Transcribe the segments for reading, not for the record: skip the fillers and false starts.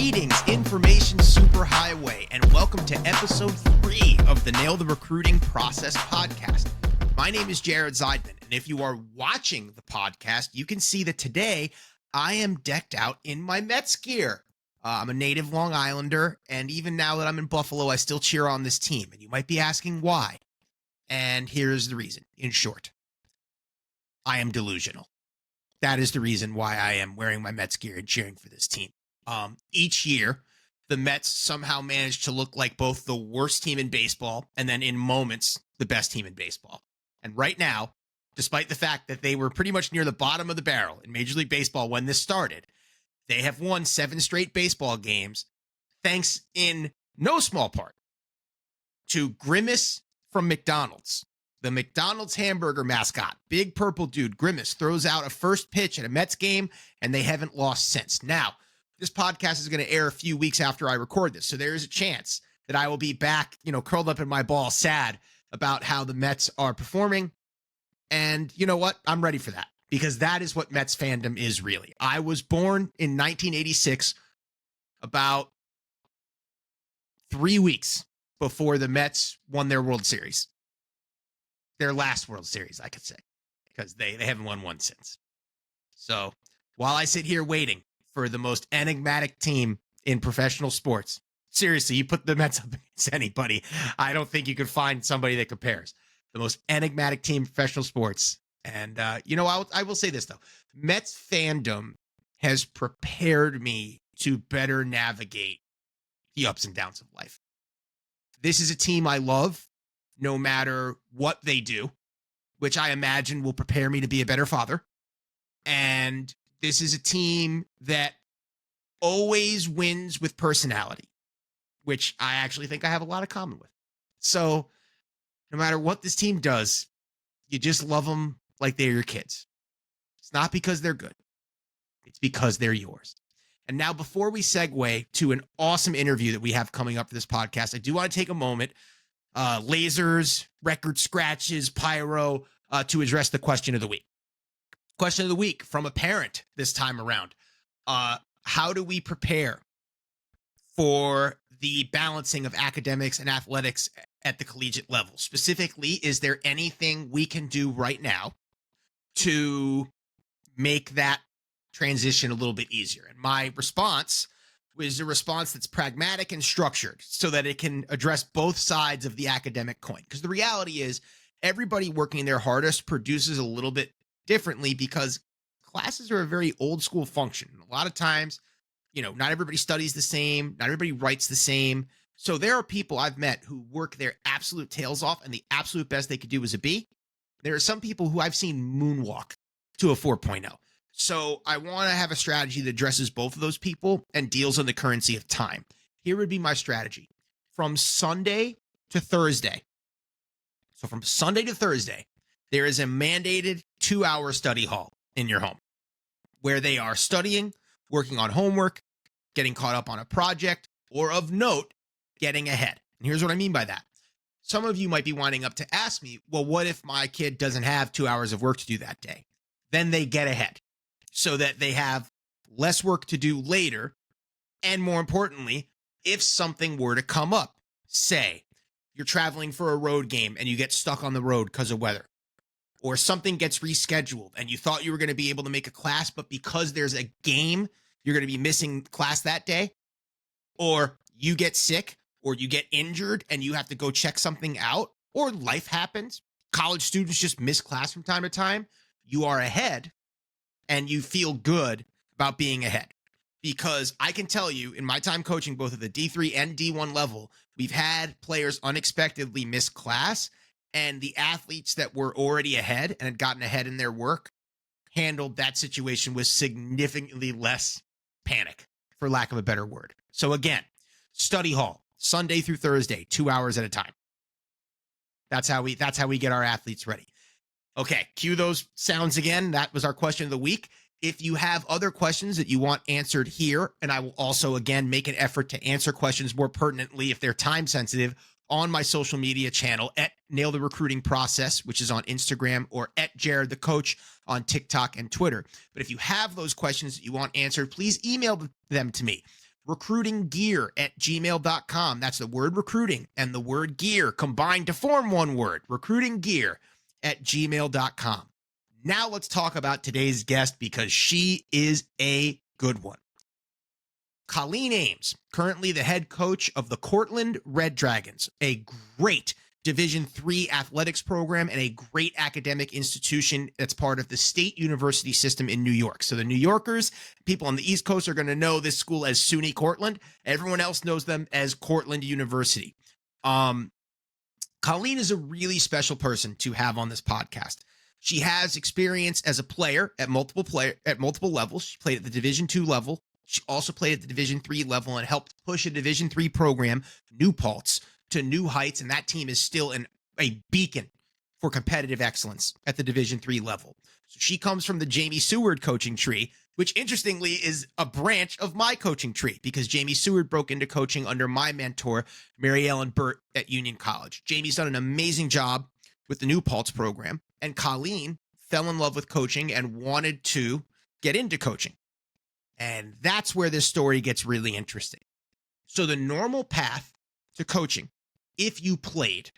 Greetings, information superhighway, and welcome to episode 3 of the Nail the Recruiting Process podcast. My name is Jared Zeidman, and if you are watching the podcast, you can see that today I am decked out in my Mets gear. I'm a native Long Islander, and even now that I'm in Buffalo, I still cheer on this team. And you might be asking why. And here's the reason. In short, I am delusional. That is the reason why I am wearing my Mets gear and cheering for this team. Each year, the Mets somehow manage to look like both the worst team in baseball and then in moments, the best team in baseball. And right now, despite the fact that they were pretty much near the bottom of the barrel in Major League Baseball when this started, they have won 7 straight baseball games, thanks in no small part to Grimace from McDonald's. The McDonald's hamburger mascot, big purple dude, Grimace, throws out a first pitch at a Mets game, and they haven't lost since. Now, this podcast is going to air a few weeks after I record this, so there is a chance that I will be back, curled up in my ball, sad about how the Mets are performing. And you know what? I'm ready for that, because that is what Mets fandom is really. I was born in 1986, about 3 weeks before the Mets won their World Series. Their last World Series, I could say, because they haven't won one since. So while I sit here waiting for the most enigmatic team in professional sports, seriously, you put the Mets up against anybody, I don't think you could find somebody that compares. The most enigmatic team in professional sports. And, I will say this, though. Mets fandom has prepared me to better navigate the ups and downs of life. This is a team I love, no matter what they do, which I imagine will prepare me to be a better father. And this is a team that always wins with personality, which I actually think I have a lot of common with. So no matter what this team does, you just love them like they're your kids. It's not because they're good. It's because they're yours. And now, before we segue to an awesome interview that we have coming up for this podcast, I do want to take a moment, lasers, record scratches, pyro, to address the question of the week. Question of the week from a parent this time around. How do we prepare for the balancing of academics and athletics at the collegiate level? Specifically, is there anything we can do right now to make that transition a little bit easier? And my response was a response that's pragmatic and structured so that it can address both sides of the academic coin. Because the reality is everybody working their hardest produces a little bit differently, because classes are a very old school function. A lot of times, not everybody studies the same, not everybody writes the same. So there are people I've met who work their absolute tails off, and the absolute best they could do is a B. There are some people who I've seen moonwalk to a 4.0. So I want to have a strategy that addresses both of those people and deals on the currency of time. Here would be my strategy. From Sunday to Thursday. So from Sunday to Thursday, there is a mandated 2-hour study hall in your home where they are studying, working on homework, getting caught up on a project, or of note, getting ahead. And here's what I mean by that. Some of you might be winding up to ask me, well, what if my kid doesn't have 2 hours of work to do that day? Then they get ahead so that they have less work to do later. And more importantly, if something were to come up, say you're traveling for a road game and you get stuck on the road because of weather, or something gets rescheduled and you thought you were going to be able to make a class, but because there's a game, you're going to be missing class that day, or you get sick or you get injured and you have to go check something out, or life happens. College students just miss class from time to time. You are ahead and you feel good about being ahead, because I can tell you in my time coaching, both at the D3 and D1 level, we've had players unexpectedly miss class, and the athletes that were already ahead and had gotten ahead in their work handled that situation with significantly less panic, for lack of a better word. So again, study hall, Sunday through Thursday, 2 hours at a time. That's how we get our athletes ready. Okay, cue those sounds again. That was our question of the week. If you have other questions that you want answered here, and I will also, again, make an effort to answer questions more pertinently if they're time sensitive on my social media channel at Nail the Recruiting Process, which is on Instagram, or at Jared the Coach on TikTok and Twitter. But if you have those questions that you want answered, please email them to me. recruitinggear@gmail.com. That's the word recruiting and the word gear combined to form one word, recruitinggear@gmail.com. Now let's talk about today's guest because she is a good one. Colleen Ames, currently the head coach of the Cortland Red Dragons, a great Division III athletics program and a great academic institution that's part of the State University system in New York. So the New Yorkers, people on the East Coast, are going to know this school as SUNY Cortland. Everyone else knows them as Cortland University. Colleen is a really special person to have on this podcast. She has experience as a player at multiple levels. She played at the Division II level. She also played at the Division III level and helped push a Division III program, New Paltz, to new heights. And that team is still a beacon for competitive excellence at the Division III level. So she comes from the Jamie Seward coaching tree, which interestingly is a branch of my coaching tree because Jamie Seward broke into coaching under my mentor, Mary Ellen Burt at Union College. Jamie's done an amazing job with the New Paltz program, and Colleen fell in love with coaching and wanted to get into coaching. And that's where this story gets really interesting. So the normal path to coaching, if you played,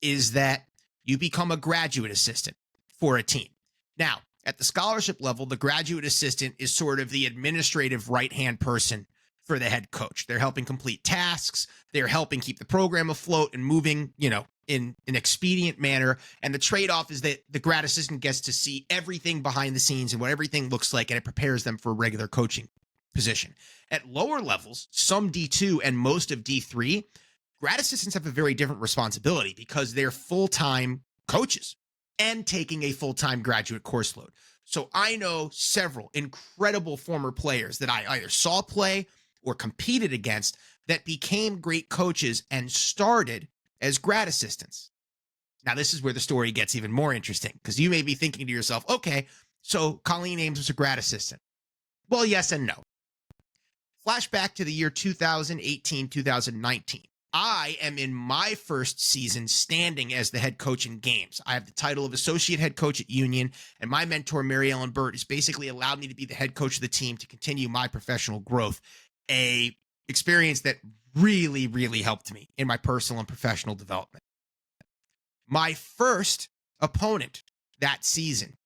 is that you become a graduate assistant for a team. Now, at the scholarship level, the graduate assistant is sort of the administrative right-hand person for the head coach. They're helping complete tasks. They're helping keep the program afloat and moving, in an expedient manner. And the trade-off is that the grad assistant gets to see everything behind the scenes and what everything looks like, and it prepares them for a regular coaching position. At lower levels, some D2 and most of D3, grad assistants have a very different responsibility because they're full-time coaches and taking a full-time graduate course load. So I know several incredible former players that I either saw play or competed against that became great coaches and started as grad assistants. Now, this is where the story gets even more interesting because you may be thinking to yourself, okay, so Colleen Ames was a grad assistant. Well, yes and no. Flashback to the year 2018, 2019. I am in my first season standing as the head coach in games. I have the title of associate head coach at Union, and my mentor, Mary Ellen Burt, has basically allowed me to be the head coach of the team to continue my professional growth. A experience that really, really helped me in my personal and professional development. My first opponent that season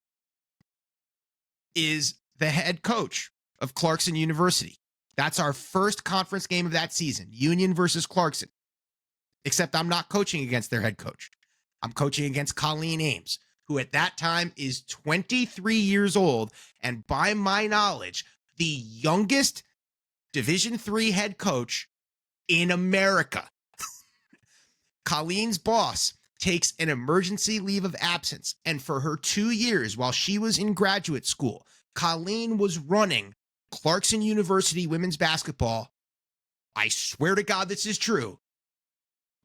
is the head coach of Clarkson University. That's our first conference game of that season, Union versus Clarkson. Except I'm not coaching against their head coach. I'm coaching against Colleen Ames, who at that time is 23 years old, and by my knowledge, the youngest Division III head coach in America. Colleen's boss takes an emergency leave of absence, and for her 2 years while she was in graduate school, Colleen was running Clarkson University women's basketball. I swear to God this is true.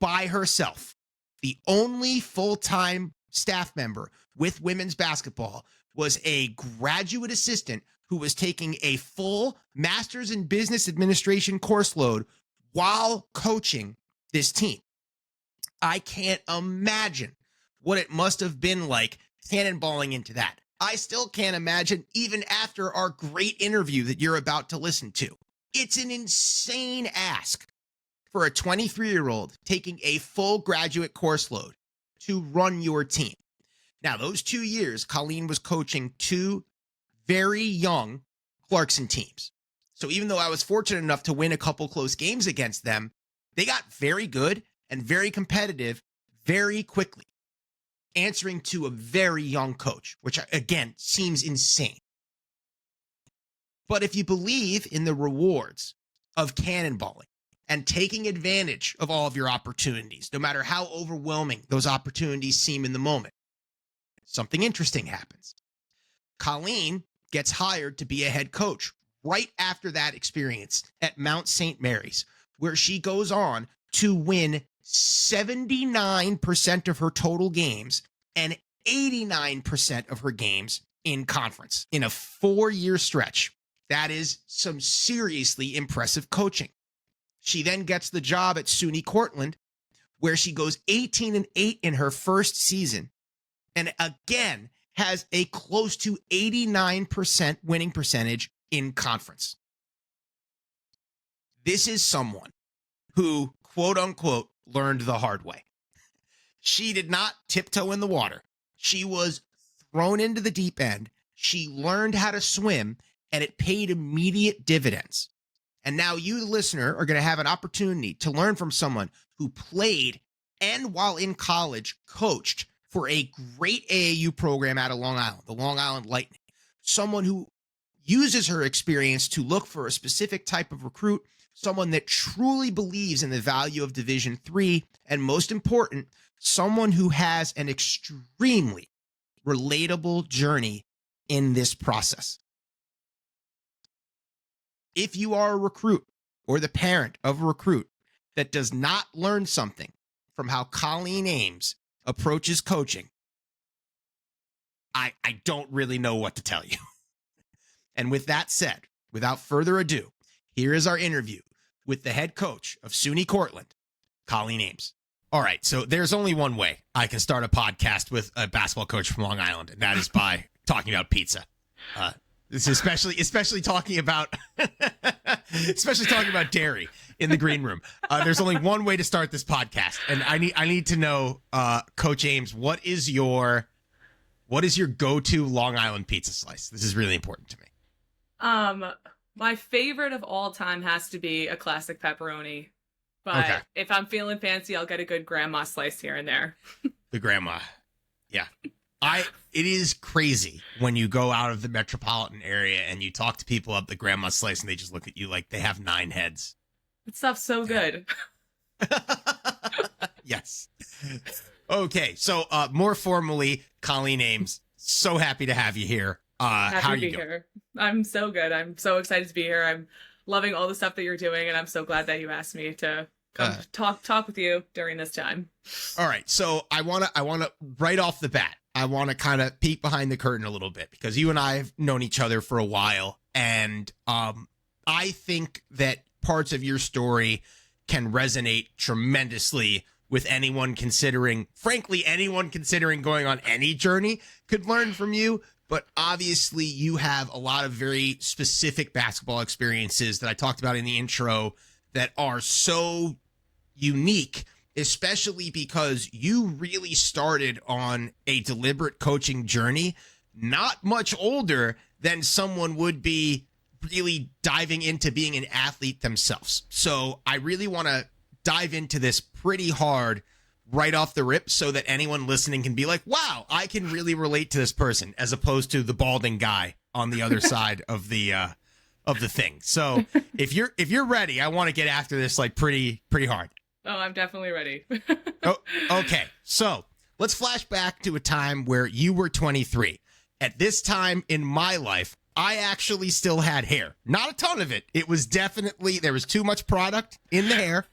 By herself. The only full-time staff member with women's basketball was a graduate assistant who was taking a full master's in business administration course load while coaching this team. I can't imagine what it must have been like cannonballing into that. I still can't imagine even after our great interview that you're about to listen to. It's an insane ask for a 23-year-old taking a full graduate course load to run your team. Now, those 2 years, Colleen was coaching two very young Clarkson teams. So even though I was fortunate enough to win a couple close games against them, they got very good and very competitive very quickly, answering to a very young coach, which again seems insane. But if you believe in the rewards of cannonballing and taking advantage of all of your opportunities, no matter how overwhelming those opportunities seem in the moment, something interesting happens. Colleen gets hired to be a head coach right after that experience at Mount St. Mary's, where she goes on to win 79% of her total games and 89% of her games in conference in a 4-year stretch. That is some seriously impressive coaching. She then gets the job at SUNY Cortland, where she goes 18-8 in her first season, and again has a close to 89% winning percentage in conference. This is someone who, quote unquote, learned the hard way. She did not tiptoe in the water. She was thrown into the deep end. She learned how to swim, and it paid immediate dividends. And now you, the listener, are going to have an opportunity to learn from someone who played and while in college coached for a great AAU program out of Long Island, the Long Island Lightning. Someone who uses her experience to look for a specific type of recruit, someone that truly believes in the value of Division III, and most important, someone who has an extremely relatable journey in this process. If you are a recruit or the parent of a recruit that does not learn something from how Colleen Ames approaches coaching, I don't really know what to tell you. And with that said, without further ado, here is our interview with the head coach of SUNY Cortland, Colleen Ames. All right, so there's only one way I can start a podcast with a basketball coach from Long Island, and that is by talking about pizza. This is especially talking about dairy in the green room. There's only one way to start this podcast, and I need to know, Coach Ames, what is your go-to Long Island pizza slice? This is really important to me. My favorite of all time has to be a classic pepperoni. But If I'm feeling fancy, I'll get a good grandma slice here and there. The grandma. Yeah. It is crazy when you go out of the metropolitan area and you talk to people up the grandma slice and they just look at you like they have 9 heads. That stuff's so good. Yes. Okay. So, more formally, Colleen Ames, so happy to have you here. How are you doing? Here. I'm so good. I'm so excited to be here. I'm loving all the stuff that you're doing, and I'm so glad that you asked me to come talk with you during this time. All right. So I want to right off the bat, I want to kind of peek behind the curtain a little bit, because you and I have known each other for a while, and I think that parts of your story can resonate tremendously with anyone considering going on any journey could learn from you. But obviously you have a lot of very specific basketball experiences that I talked about in the intro that are so unique, especially because you really started on a deliberate coaching journey, not much older than someone would be really diving into being an athlete themselves. So I really want to dive into this pretty hard right off the rip so that anyone listening can be like, wow, I can really relate to this person, as opposed to the balding guy on the other side of the thing. So if you're ready, I want to get after this like pretty hard. Oh, I'm definitely ready. Okay. So let's flash back to a time where you were 23. At this time in my life, I actually still had hair. Not a ton of it. It was definitely, there was too much product in the hair,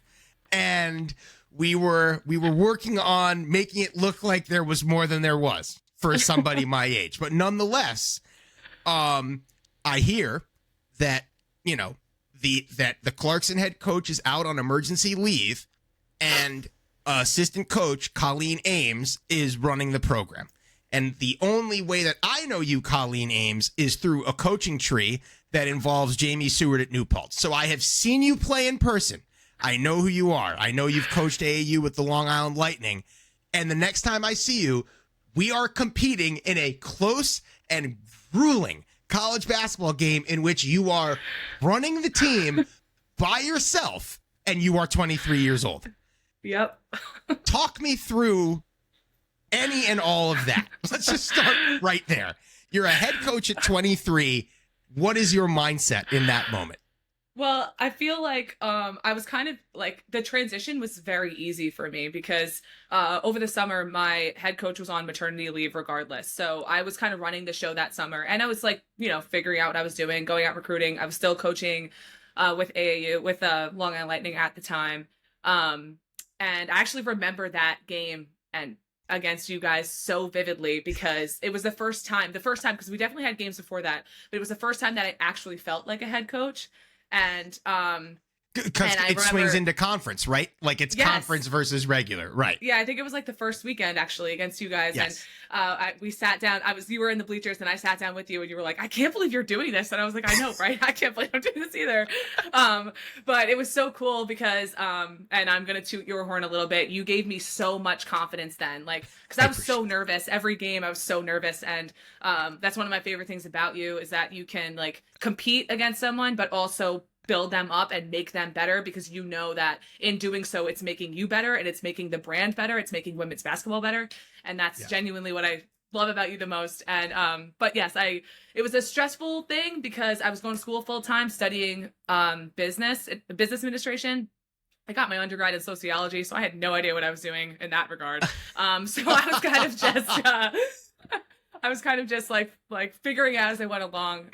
and we were working on making it look like there was more than there was for somebody my age. But nonetheless, I hear that, that the Clarkson head coach is out on emergency leave, and assistant coach Colleen Ames is running the program. And the only way that I know you, Colleen Ames, is through a coaching tree that involves Jamie Seward at New Paltz. So I have seen you play in person. I know who you are. I know you've coached AAU with the Long Island Lightning. And the next time I see you, we are competing in a close and grueling college basketball game in which you are running the team by yourself and you are 23 years old. Yep. Talk me through any and all of that. Let's just start right there. You're a head coach at 23. What is your mindset in that moment? Well, I feel like I was kind of like, the transition was very easy for me because over the summer, my head coach was on maternity leave regardless. So I was kind of running the show that summer, and I was like, figuring out what I was doing, going out recruiting. I was still coaching with AAU, with Long Island Lightning at the time. And I actually remember that game and against you guys so vividly because it was the first time, because we definitely had games before that, but it was the first time that I actually felt like a head coach. And Because it swings into conference, right? Like it's conference versus regular, right? Yeah, I think it was like the first weekend actually against you guys, and we sat down. You were in the bleachers, and I sat down with you, and you were like, "I can't believe you're doing this," and I was like, "I know, right? I can't believe I'm doing this either." But it was so cool because, and I'm gonna toot your horn a little bit. You gave me so much confidence then, like because I was so nervous every game. I was so nervous, and that's one of my favorite things about you is that you can like compete against someone, but also build them up and make them better because you know that in doing so it's making you better and it's making the brand better, it's making women's basketball better, and that's genuinely what I love about you the most. And but yes, it was a stressful thing because I was going to school full time studying business administration. I got my undergrad in sociology, so I had no idea what I was doing in that regard. So I was kind of just I was kind of just like figuring out as I went along.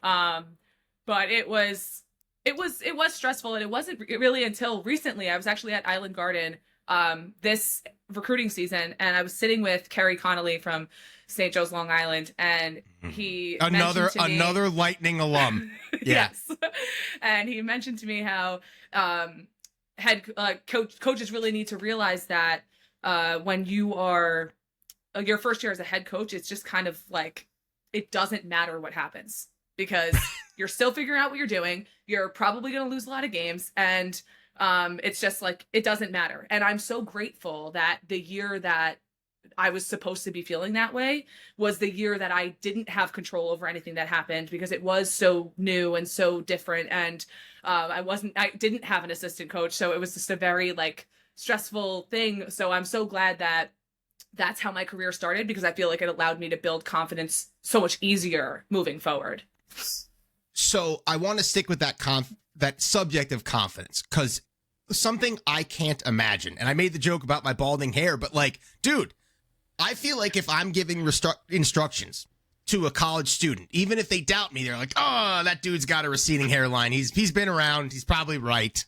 But it was stressful, and it wasn't really until recently. I was actually at Island Garden this recruiting season, and I was sitting with Kerry Connolly from St. Joe's, Long Island, and he another Lightning alum. Yes, and he mentioned to me how coaches really need to realize that when you are your first year as a head coach, it's just kind of like it doesn't matter what happens. Because you're still figuring out what you're doing. You're probably going to lose a lot of games. And it's just like, it doesn't matter. And I'm so grateful that the year that I was supposed to be feeling that way was the year that I didn't have control over anything that happened because it was so new and so different. And I didn't have an assistant coach. So it was just a very like stressful thing. So I'm so glad that that's how my career started because I feel like it allowed me to build confidence so much easier moving forward. So I want to stick with that subject of confidence because something I can't imagine, and I made the joke about my balding hair, but like, dude, I feel like if I'm giving instructions to a college student, even if they doubt me, they're like, oh, that dude's got a receding hairline. He's been around. He's probably right.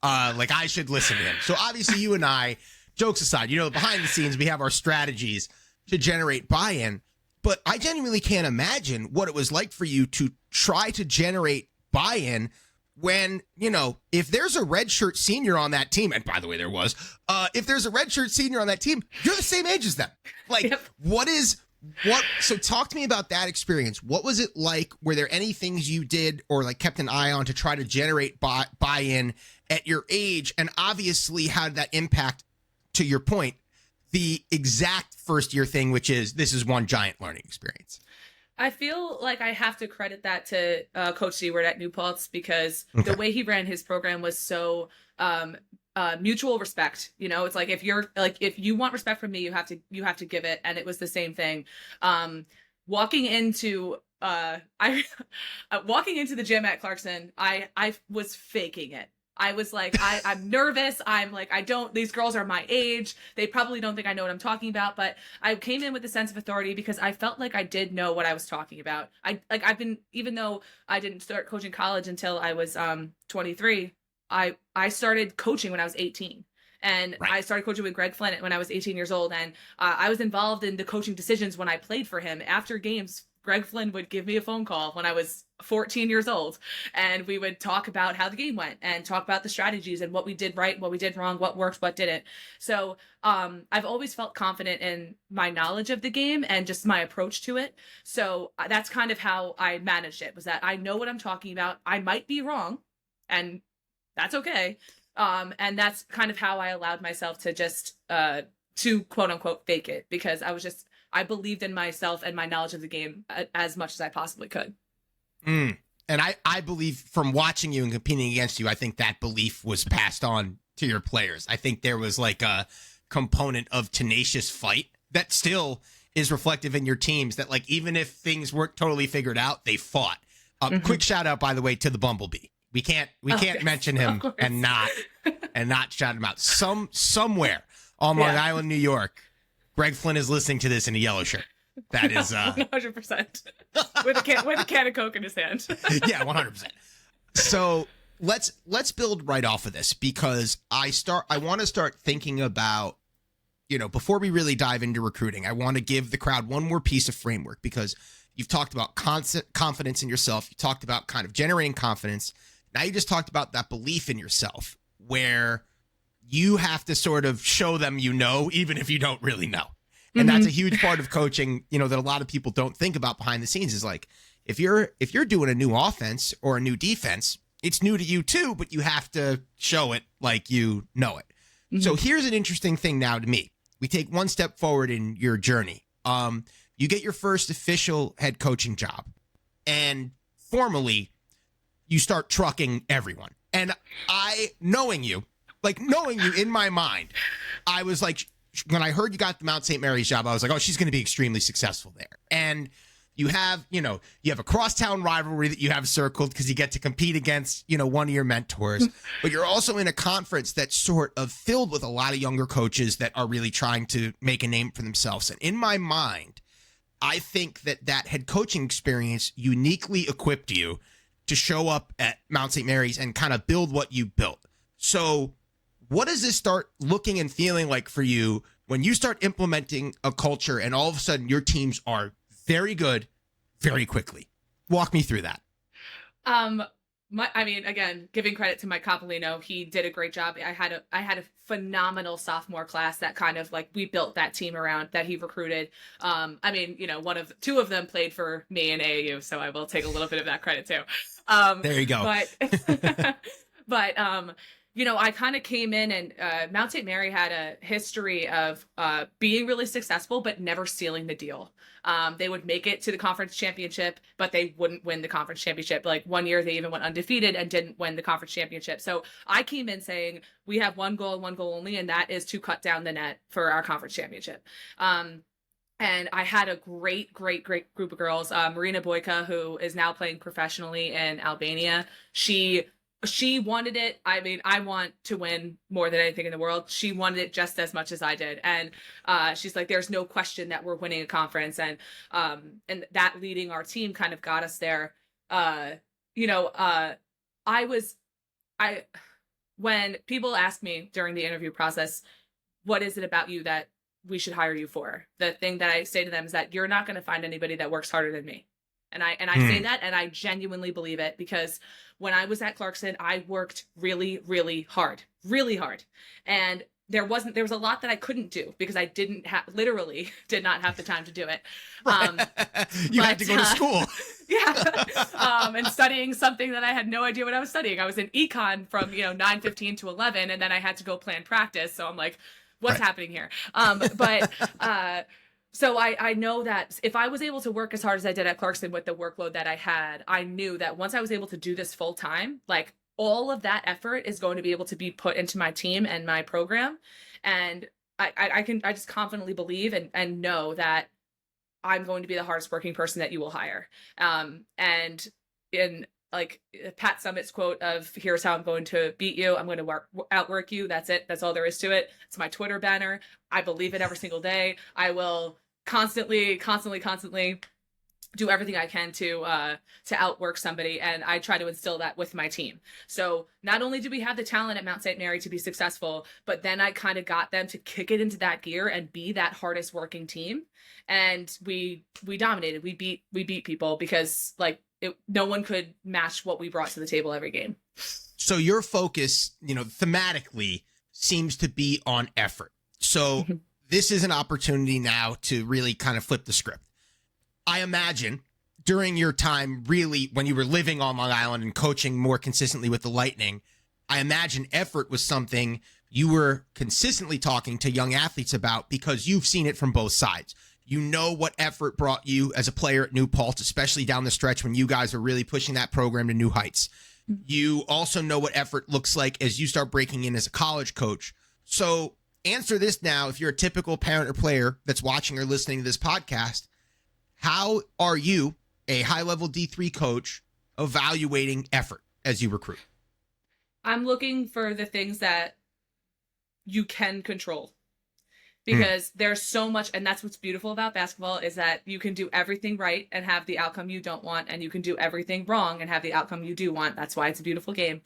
Like I should listen to him. So obviously you and I, jokes aside, behind the scenes, we have our strategies to generate buy-in. But I genuinely can't imagine what it was like for you to try to generate buy-in when, if there's a redshirt senior on that team, and by the way, there was, if there's a redshirt senior on that team, you're the same age as them. Like, so talk to me about that experience. What was it like? Were there any things you did or like kept an eye on to try to generate buy-in at your age? And obviously, how did that impact, to your point, the exact first year thing, which is this is one giant learning experience? I feel like I have to credit that to Coach Seward at New Paltz because the way he ran his program was so mutual respect. It's like if you want respect from me, you have to give it, and it was the same thing. Walking into the gym at Clarkson, I was faking it. I was like, I'm nervous. I'm like, these girls are my age. They probably don't think I know what I'm talking about, but I came in with a sense of authority because I felt like I did know what I was talking about. Even though I didn't start coaching college until I was 23, I started coaching when I was 18. And I started coaching with Greg Flynn when I was 18 years old. And I was involved in the coaching decisions when I played for him. After games, Greg Flynn would give me a phone call when I was 14 years old, and we would talk about how the game went and talk about the strategies and what we did right, what we did wrong, what worked, what didn't. So I've always felt confident in my knowledge of the game and just my approach to it. So that's kind of how I managed it, was that I know what I'm talking about. I might be wrong, and that's okay. And that's kind of how I allowed myself to just to quote unquote fake it, because I believed in myself and my knowledge of the game as much as I possibly could. And I believe, from watching you and competing against you, I think that belief was passed on to your players. I think there was like a component of tenacious fight that still is reflective in your teams, that like, even if things weren't totally figured out, they fought. Quick shout out, by the way, to the Bumblebee. We can't mention him and not shout him out. Somewhere on Long Island, New York, Greg Flynn is listening to this in a yellow shirt. That is 100% with a can of Coke in his hand. Yeah, 100%. So let's build right off of this, because I want to start thinking about, before we really dive into recruiting, I want to give the crowd one more piece of framework, because you've talked about confidence in yourself. You talked about kind of generating confidence. Now you just talked about that belief in yourself. where you have to sort of show them, even if you don't really know. And that's a huge part of coaching, that a lot of people don't think about behind the scenes is like, if you're doing a new offense or a new defense, it's new to you too, but you have to show it like you know it. So here's an interesting thing now to me. We take one step forward in your journey. You get your first official head coaching job, and formally you start trucking everyone. And knowing you in my mind, I was like, when I heard you got the Mount St. Mary's job, I was like, oh, she's going to be extremely successful there. And you have a crosstown rivalry that you have circled because you get to compete against, one of your mentors, but you're also in a conference that's sort of filled with a lot of younger coaches that are really trying to make a name for themselves. And in my mind, I think that head coaching experience uniquely equipped you to show up at Mount St. Mary's and kind of build what you built. So what does this start looking and feeling like for you when you start implementing a culture and all of a sudden your teams are very good very quickly? Walk me through that. Again, giving credit to Mike Coppolino, he did a great job. I had a phenomenal sophomore class that kind of like we built that team around that he recruited. Two of them played for me in AAU, so I will take a little bit of that credit too. There you go. But I kind of came in and Mount St. Mary had a history of being really successful, but never sealing the deal. They would make it to the conference championship, but they wouldn't win the conference championship. Like one year they even went undefeated and didn't win the conference championship. So I came in saying, we have one goal only, and that is to cut down the net for our conference championship. And I had a great group of girls. Marina Boyka, who is now playing professionally in Albania. She wanted it. I want to win more than anything in the world. She wanted it just as much as I did. And she's like, there's no question that we're winning a conference. And that leading our team kind of got us there. When people ask me during the interview process, what is it about you that we should hire you for? The thing that I say to them is that you're not going to find anybody that works harder than me. And I say that, and I genuinely believe it, because when I was at Clarkson, I worked really, really hard, and there was a lot that I couldn't do because I literally did not have the time to do it. You had to go to school. Yeah. And studying something that I had no idea what I was studying. I was in econ from 9:15 to 11, and then I had to go plan practice. So I'm like, what's happening here? So I know that if I was able to work as hard as I did at Clarkson with the workload that I had, I knew that once I was able to do this full time, like all of that effort is going to be able to be put into my team and my program. And I just confidently believe and know that I'm going to be the hardest working person that you will hire. And in like Pat Summitt's quote of, here's how I'm going to beat you. I'm going to outwork you. That's it. That's all there is to it. It's my Twitter banner. I believe it every single day. I will constantly do everything I can to outwork somebody. And I try to instill that with my team. So not only do we have the talent at Mount St. Mary to be successful, but then I kind of got them to kick it into that gear and be that hardest working team. And we dominated. We beat people because no one could match what we brought to the table every game. So your focus, thematically seems to be on effort. So this is an opportunity now to really kind of flip the script. I imagine during your time, really, when you were living on Long Island and coaching more consistently with the Lightning, I imagine effort was something you were consistently talking to young athletes about because you've seen it from both sides. You know what effort brought you as a player at New Paltz, especially down the stretch when you guys were really pushing that program to new heights. You also know what effort looks like as you start breaking in as a college coach. So answer this now, if you're a typical parent or player that's watching or listening to this podcast, how are you, a high-level D3 coach, evaluating effort as you recruit? I'm looking for the things that you can control. Because there's so much, and that's what's beautiful about basketball, is that you can do everything right and have the outcome you don't want, and you can do everything wrong and have the outcome you do want. That's why it's a beautiful game.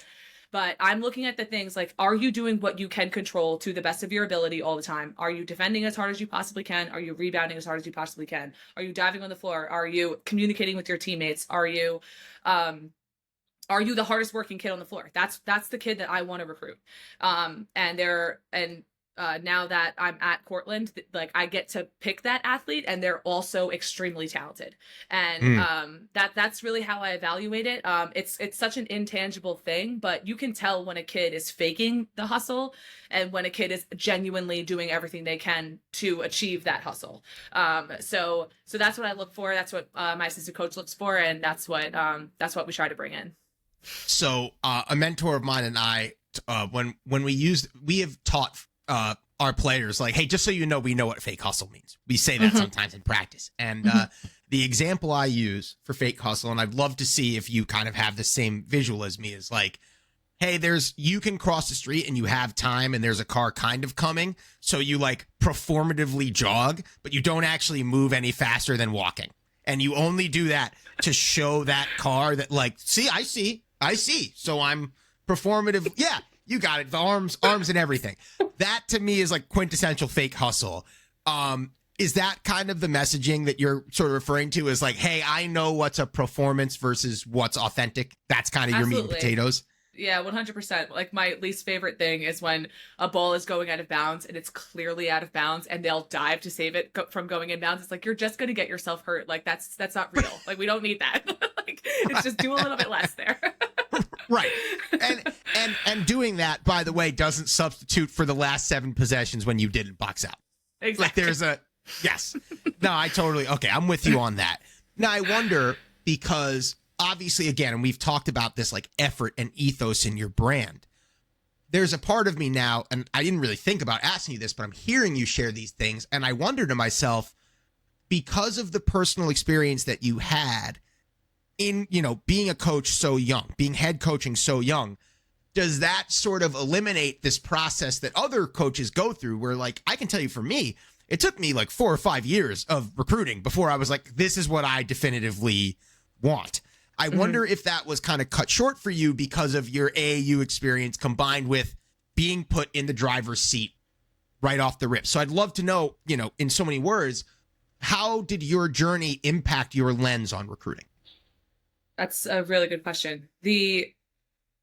But I'm looking at the things like, are you doing what you can control to the best of your ability all the time? Are you defending as hard as you possibly can? Are you rebounding as hard as you possibly can? Are you diving on the floor? Are you communicating with your teammates? Are you are you the hardest working kid on the floor? That's the kid that I want to recruit. Now that I'm at Cortland, like I get to pick that athlete, and they're also extremely talented. And Mm. that's really how I evaluate it. It's such an intangible thing, but you can tell when a kid is faking the hustle and when a kid is genuinely doing everything they can to achieve that hustle. So that's what I look for. That's what my assistant coach looks for, and that's what we try to bring in. So a mentor of mine and I, when we have taught our players, like, hey, just so you know, we know what fake hustle means. We say that sometimes in practice. And the example I use for fake hustle, and I'd love to see if you kind of have the same visual as me, is like, hey, you can cross the street and you have time and there's a car kind of coming. So you like performatively jog, but you don't actually move any faster than walking. And you only do that to show that car that, like, see, I see. So I'm performative. Yeah, you got it. The arms and everything. That to me is like quintessential fake hustle. Is that kind of the messaging that you're sort of referring to, is like, hey, I know what's a performance versus what's authentic? That's kind of your meat and potatoes. Yeah, 100%. Like, my least favorite thing is when a ball is going out of bounds and it's clearly out of bounds and they'll dive to save it from going in bounds. It's like, you're just going to get yourself hurt. Like, that's not real. Like, we don't need that. Like, it's just do a little bit less there. Right. And doing that, by the way, doesn't substitute for the last 7 possessions when you didn't box out. Exactly. Like, yes. No, I'm with you on that. Now, I wonder, because obviously, again, and we've talked about this, like, effort and ethos in your brand. There's a part of me now, and I didn't really think about asking you this, but I'm hearing you share these things, and I wonder to myself, because of the personal experience that you had in, being a coach so young, being head coaching so young, does that sort of eliminate this process that other coaches go through where, like, I can tell you for me, it took me like 4 or 5 years of recruiting before I was like, this is what I definitively want. I wonder if that was kind of cut short for you because of your AAU experience combined with being put in the driver's seat right off the rip. So I'd love to know, in so many words, how did your journey impact your lens on recruiting? That's a really good question. When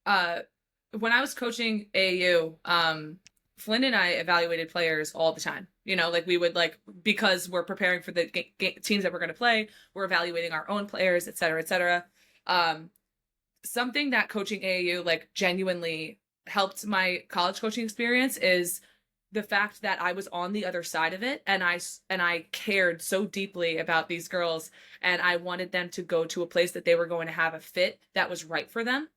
I was coaching AAU, Flynn and I evaluated players all the time. Like, we would, like, because we're preparing for the teams that we're going to play, we're evaluating our own players, et cetera, et cetera. Something that coaching AAU, like, genuinely helped my college coaching experience is the fact that I was on the other side of it, and I cared so deeply about these girls, and I wanted them to go to a place that they were going to have a fit that was right for them.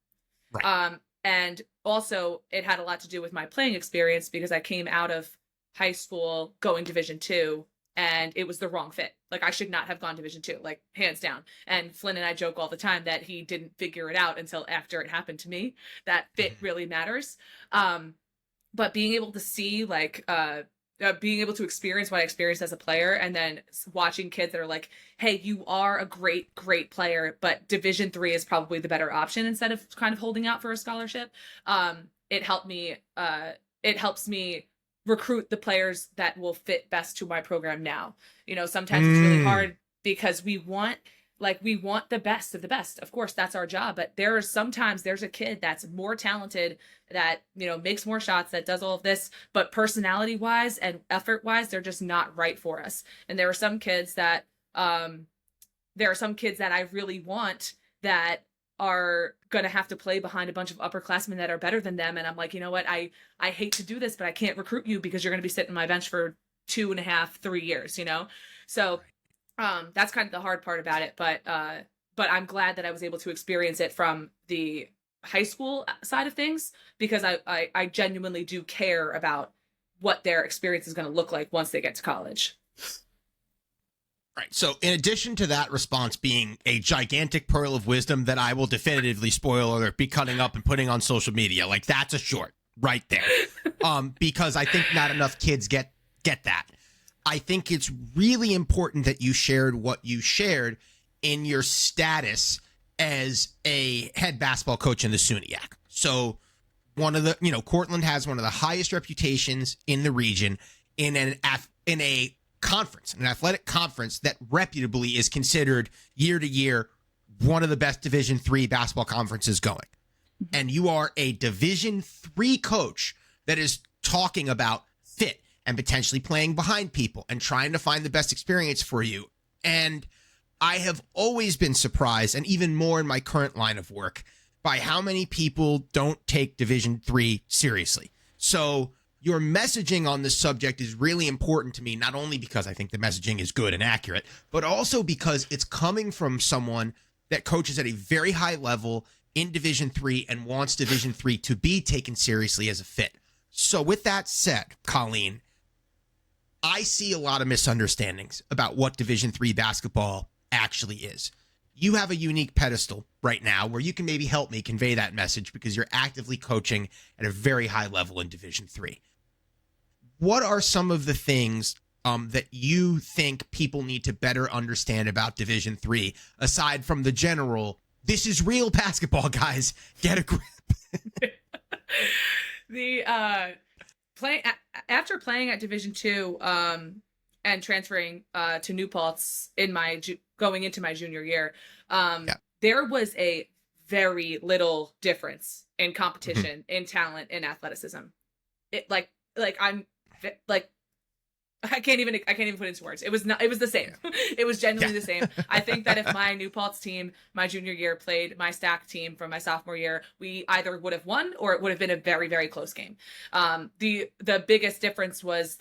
Right. And also, it had a lot to do with my playing experience, because I came out of high school going Division II, and it was the wrong fit. Like, I should not have gone Division II, like, hands down. And Flynn and I joke all the time that he didn't figure it out until after it happened to me. That fit really matters. But being able to see, like, being able to experience what I experienced as a player, and then watching kids that are like, hey, you are a great, great player, but Division III is probably the better option instead of kind of holding out for a scholarship. It helped me. It helps me recruit the players that will fit best to my program now. Sometimes it's really hard because we want the best of the best. Of course, that's our job. But sometimes there's a kid that's more talented, that, makes more shots, that does all of this, but personality wise and effort wise, they're just not right for us. And there are some kids that I really want that are going to have to play behind a bunch of upperclassmen that are better than them. And I'm like, you know what? I hate to do this, but I can't recruit you because you're going to be sitting on my bench for 2.5, 3 years, So that's kind of the hard part about it. But I'm glad that I was able to experience it from the high school side of things, because I genuinely do care about what their experience is going to look like once they get to college. Right. So in addition to that response being a gigantic pearl of wisdom that I will definitively, spoiler alert, be cutting up and putting on social media, like, that's a short right there. Because I think not enough kids get that. I think it's really important that you shared what you shared in your status as a head basketball coach in the SUNYAC. So Cortland has one of the highest reputations in the region in a conference, an athletic conference that reputably is considered year to year one of the best Division III basketball conferences going. And you are a Division III coach that is talking about fit and potentially playing behind people and trying to find the best experience for you. And I have always been surprised, and even more in my current line of work, by how many people don't take Division III seriously. So your messaging on this subject is really important to me, not only because I think the messaging is good and accurate, but also because it's coming from someone that coaches at a very high level in Division III and wants Division III to be taken seriously as a fit. So with that said, Colleen, I see a lot of misunderstandings about what Division III basketball actually is. You have a unique pedestal right now where you can maybe help me convey that message because you're actively coaching at a very high level in Division III. What are some of the things that you think people need to better understand about Division III, aside from the general, this is real basketball, guys, get a grip? After playing at Division II and transferring to New Paltz going into my junior year, there was a very little difference in competition, in talent, in athleticism. It I can't even put it into words. It was the same. It was genuinely the same. I think that if my New Paltz team, my junior year, played my stack team from my sophomore year, we either would have won or it would have been a very, very close game. The biggest difference was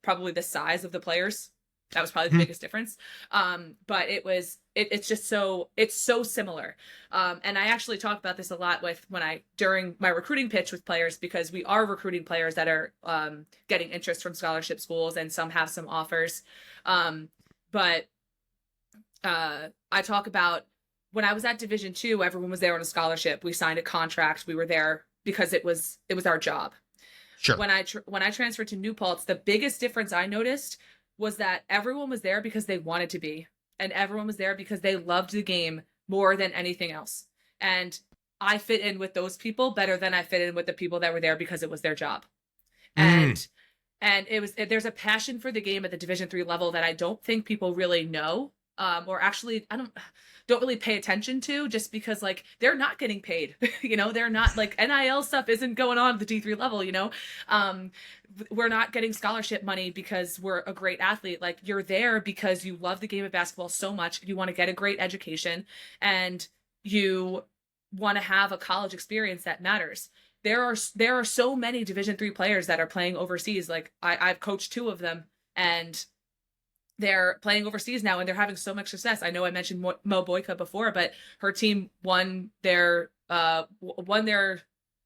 probably the size of the players. That was probably the biggest difference. But it's so similar. And I actually talk about this a lot during my recruiting pitch with players, because we are recruiting players that are getting interest from scholarship schools, and some have some offers. But I talk about when I was at Division II, everyone was there on a scholarship. We signed a contract. We were there because it was our job. Sure. When I transferred to New Paltz, the biggest difference I noticed was that everyone was there because they wanted to be, and everyone was there because they loved the game more than anything else. And I fit in with those people better than I fit in with the people that were there because it was their job. And there's a passion for the game at the Division III level that I don't think people really know, or actually I don't really pay attention to, just because they're not getting paid. They're not, NIL stuff isn't going on at the D3 level. We're not getting scholarship money because we're a great athlete. You're there because you love the game of basketball so much. You want to get a great education, and you want to have a college experience that matters. There are so many Division III players that are playing overseas. I've coached two of them, and they're playing overseas now, and they're having so much success. I know I mentioned Mo Boyka before, but her team won their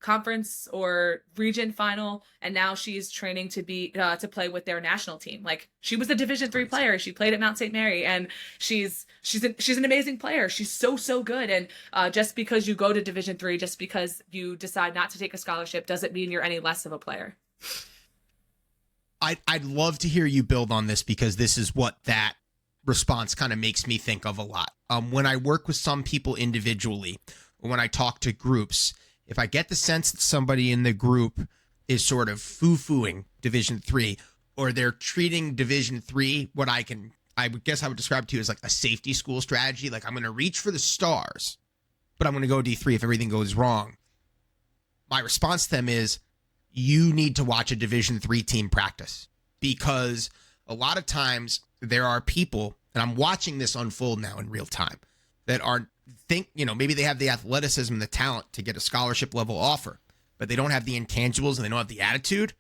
conference or region final, and now she's training to play with their national team. She was a Division III player. She played at Mount St. Mary, and she's an amazing player. She's so good. And just because you go to Division III, just because you decide not to take a scholarship, doesn't mean you're any less of a player. I'd love to hear you build on this, because this is what that response kind of makes me think of a lot. When I work with some people individually, or when I talk to groups, if I get the sense that somebody in the group is sort of foo-fooing Division III, or they're treating Division III, I would describe to you as a safety school strategy. I'm going to reach for the stars, but I'm going to go D3 if everything goes wrong. My response to them is, you need to watch a Division III team practice, because a lot of times there are people, and I'm watching this unfold now in real time, that maybe they have the athleticism and the talent to get a scholarship level offer, but they don't have the intangibles and they don't have the attitude.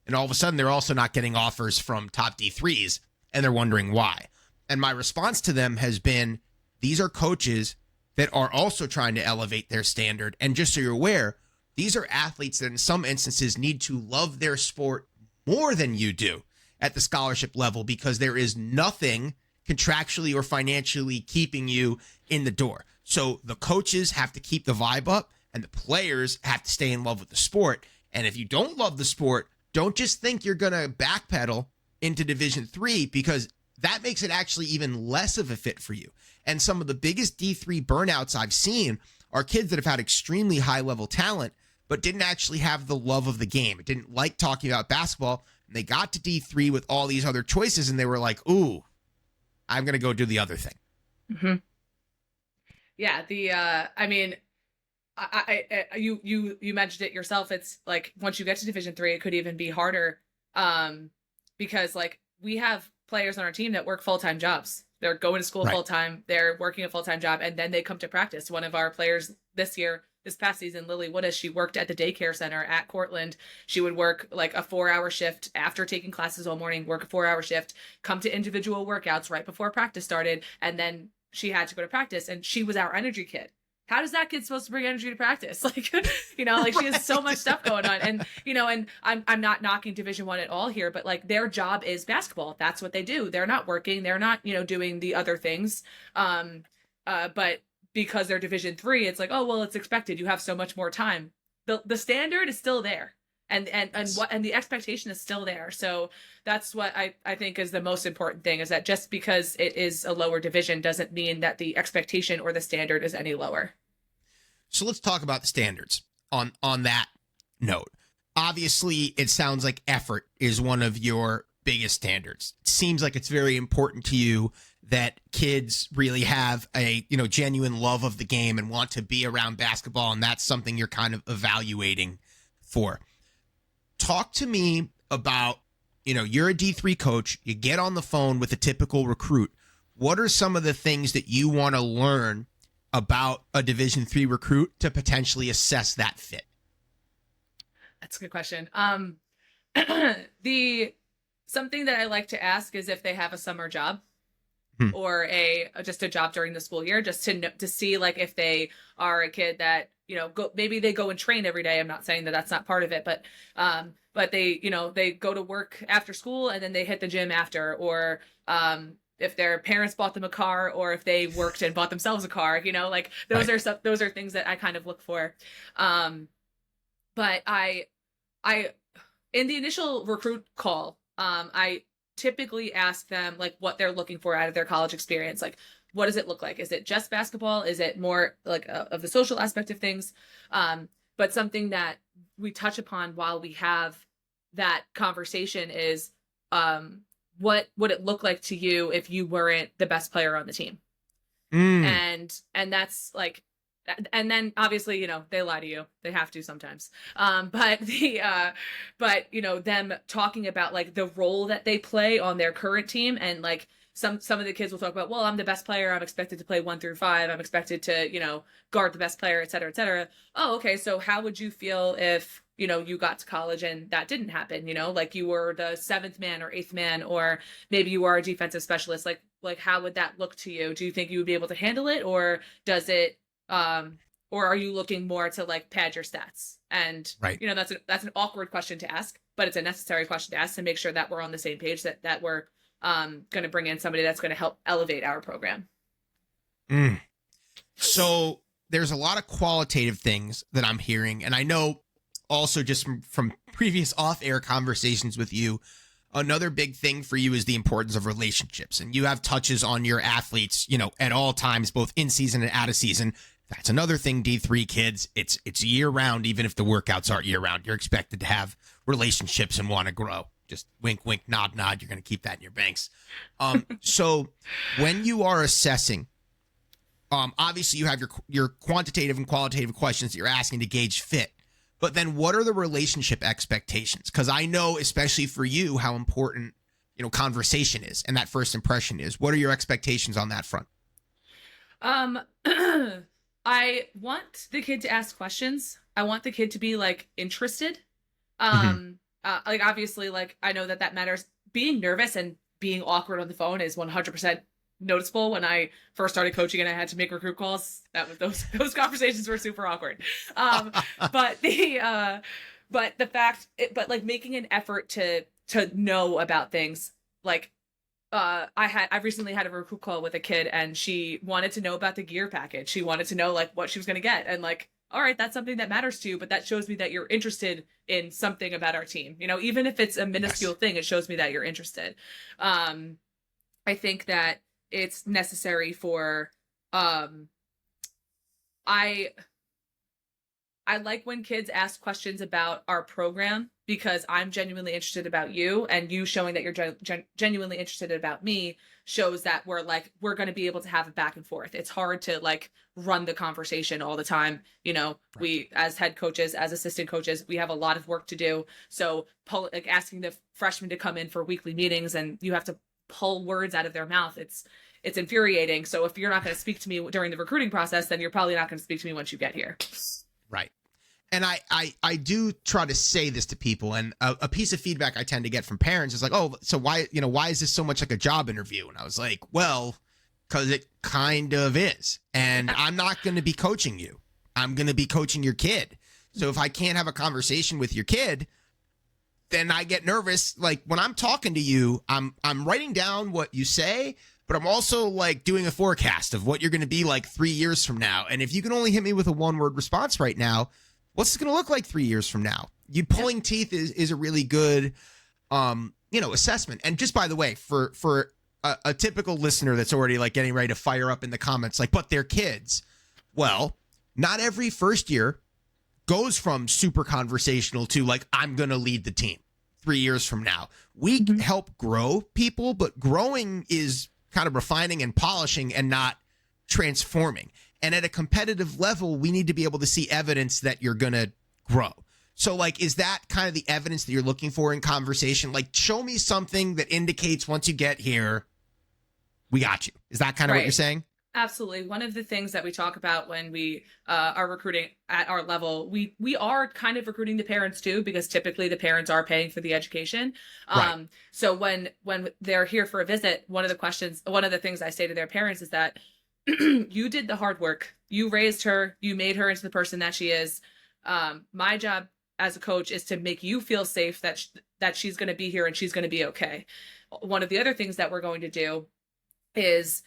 And all of a sudden they're also not getting offers from top D3s, and they're wondering why. And my response to them has been, these are coaches that are also trying to elevate their standard. And just so you're aware, these are athletes that in some instances need to love their sport more than you do at the scholarship level, because there is nothing contractually or financially keeping you in the door. So the coaches have to keep the vibe up, and the players have to stay in love with the sport. And if you don't love the sport, don't just think you're going to backpedal into Division III, because that makes it actually even less of a fit for you. And some of the biggest D3 burnouts I've seen are kids that have had extremely high level talent, but didn't actually have the love of the game. It didn't like talking about basketball. And they got to D3 with all these other choices, and they were like, ooh, I'm going to go do the other thing. Mm-hmm. Yeah, I mean, you mentioned it yourself. It's like once you get to Division 3, it could even be harder, because like we have players on our team that work full-time jobs. They're going to school Right. full-time, they're working a full-time job, and then they come to practice. One of our players this past season, Lily Woodis, she worked at the daycare center at Cortland. She would work like a 4-hour shift after taking classes all morning, work a 4-hour shift, come to individual workouts right before practice started, and then she had to go to practice, and she was our energy kid. How does that kid supposed to bring energy to practice? Like, like she has so much stuff going on. And, and I'm not knocking Division 1 at all here, but like their job is basketball. That's what they do. They're not working. They're not, doing the other things. But because they're Division 3, it's like, oh, well, it's expected. You have so much more time. The standard is still there. And the expectation is still there. So that's what I think is the most important thing, is that just because it is a lower division doesn't mean that the expectation or the standard is any lower. So let's talk about the standards on that note. Obviously, it sounds like effort is one of your biggest standards. It seems like it's very important to you that kids really have a, genuine love of the game and want to be around basketball, and that's something you're kind of evaluating for. Talk to me about, you're a D3 coach, you get on the phone with a typical recruit. What are some of the things that you want to learn about a Division 3 recruit to potentially assess that fit? That's a good question. Something that I like to ask is if they have a summer job or just a job during the school year, just to see like if they are a kid that, maybe they go and train every day. I'm not saying that that's not part of it, but they, they go to work after school and then they hit the gym after, or, if their parents bought them a car, or if they worked and bought themselves a car, like those are things that I kind of look for. But I in the initial recruit call, I typically ask them like what they're looking for out of their college experience. Like, what does it look like? Is it just basketball? Is it more like of the social aspect of things? But something that we touch upon while we have that conversation is, what would it look like to you if you weren't the best player on the team? And that's like, and then obviously, they lie to you. They have to sometimes. But them talking about like the role that they play on their current team, and like some of the kids will talk about, well, I'm the best player. I'm expected to play 1 through 5. I'm expected to, guard the best player, et cetera, et cetera. Oh, okay. So how would you feel if, you got to college and that didn't happen, like you were the 7th man or 8th man, or maybe you are a defensive specialist. Like how would that look to you? Do you think you would be able to handle it, or does it, or are you looking more to like pad your stats? And, right. That's an awkward question to ask, but it's a necessary question to ask to make sure that we're on the same page, that we're, going to bring in somebody that's going to help elevate our program. So there's a lot of qualitative things that I'm hearing. And I know also just from previous off-air conversations with you, another big thing for you is the importance of relationships. And you have touches on your athletes, at all times, both in season and out of season. That's another thing, D3 kids. It's year round, even if the workouts aren't year round. You're expected to have relationships and want to grow. Just wink, wink, nod, nod. You're going to keep that in your banks. So when you are assessing, obviously you have your quantitative and qualitative questions that you're asking to gauge fit. But then what are the relationship expectations? Because I know, especially for you, how important, conversation is and that first impression is. What are your expectations on that front? I want the kid to ask questions. I want the kid to be like interested. Like obviously, like I know that matters. Being nervous and being awkward on the phone is 100% noticeable. When I first started coaching and I had to make recruit calls, those conversations were super awkward. But like making an effort to know about things. Like I recently had a recruit call with a kid, and she wanted to know about the gear package. She wanted to know like what she was going to get, and like, all right, that's something that matters to you, but that shows me that you're interested in something about our team. Even if it's a minuscule thing, it shows me that you're interested. I think that it's necessary for, I like when kids ask questions about our program, because I'm genuinely interested about you, and you showing that you're genuinely interested about me shows that we're going to be able to have it back and forth. It's hard to like run the conversation all the time. We as head coaches, as assistant coaches, we have a lot of work to do. So like asking the freshmen to come in for weekly meetings and you have to pull words out of their mouth. It's infuriating. So if you're not going to speak to me during the recruiting process, then you're probably not going to speak to me once you get here. Right. And I do try to say this to people, and a piece of feedback I tend to get from parents is like, oh, so why is this so much like a job interview? And I was like, well, because it kind of is. And I'm not going to be coaching you. I'm going to be coaching your kid. So if I can't have a conversation with your kid, then I get nervous. Like when I'm talking to you, I'm writing down what you say, but I'm also like doing a forecast of what you're going to be like 3 years from now. And if you can only hit me with a one-word response right now, what's it going to look like 3 years from now? You pulling teeth is a really good, assessment. And just by the way, for a typical listener that's already like getting ready to fire up in the comments, like, but they're kids. Well, not every first year goes from super conversational to like, I'm going to lead the team 3 years from now. We help grow people, but growing is kind of refining and polishing and not transforming. And at a competitive level, we need to be able to see evidence that you're going to grow. So like, is that kind of the evidence that you're looking for in conversation? Like, show me something that indicates once you get here, we got you. Is that kind of what you're saying? Absolutely. One of the things that we talk about when we are recruiting at our level, we are kind of recruiting the parents too, because typically the parents are paying for the education. So when they're here for a visit, one of the things I say to their parents is that you did the hard work. You raised her. You made her into the person that she is. My job as a coach is to make you feel safe that she's going to be here and she's going to be okay. One of the other things that we're going to do is